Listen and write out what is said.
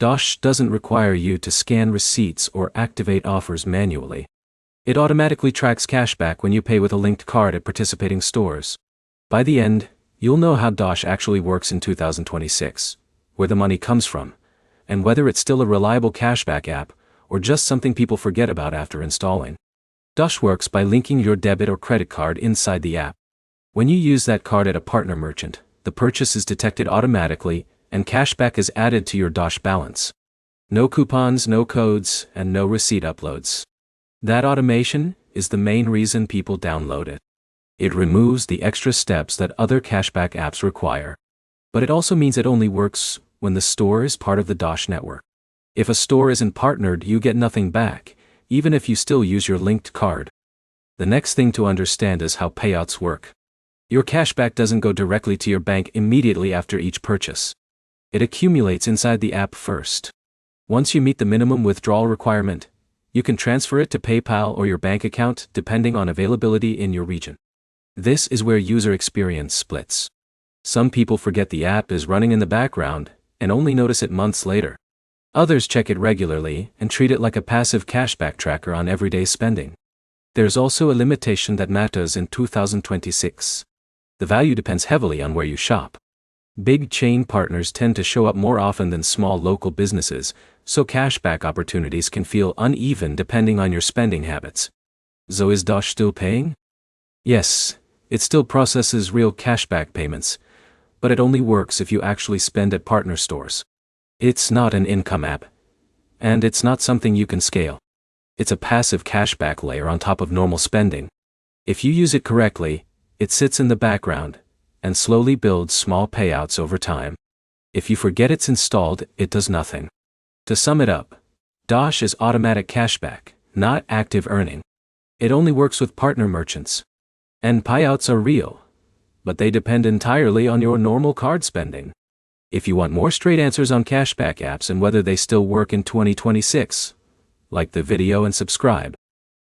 Dosh doesn't require you to scan receipts or activate offers manually. It automatically tracks cashback when you pay with a linked card at participating stores. By the end, you'll know how Dosh actually works in 2026, where the money comes from, and whether it's still a reliable cashback app or just something people forget about after installing. Dosh works by linking your debit or credit card inside the app. When you use that card at a partner merchant, the purchase is detected automatically and cashback is added to your Dosh balance. No coupons, no codes, and no receipt uploads. That automation is the main reason people download it. It removes the extra steps that other cashback apps require. But it also means it only works when the store is part of the Dosh network. If a store isn't partnered, you get nothing back, even if you still use your linked card. The next thing to understand is how payouts work. Your cashback doesn't go directly to your bank immediately after each purchase. It accumulates inside the app first. Once you meet the minimum withdrawal requirement, you can transfer it to PayPal or your bank account depending on availability in your region. This is where user experience splits. Some people forget the app is running in the background and only notice it months later. Others check it regularly and treat it like a passive cashback tracker on everyday spending. There's also a limitation that matters in 2026. The value depends heavily on where you shop. Big chain partners tend to show up more often than small local businesses, so cashback opportunities can feel uneven depending on your spending habits. So is Dosh still paying? Yes, it still processes real cashback payments, but it only works if you actually spend at partner stores. It's not an income app, and it's not something you can scale. It's a passive cashback layer on top of normal spending. If you use it correctly, it sits in the background and slowly builds small payouts over time. If you forget it's installed, it does nothing. To sum it up, Dosh is automatic cashback, not active earning. It only works with partner merchants. And payouts are real, but they depend entirely on your normal card spending. If you want more straight answers on cashback apps and whether they still work in 2026, like the video and subscribe.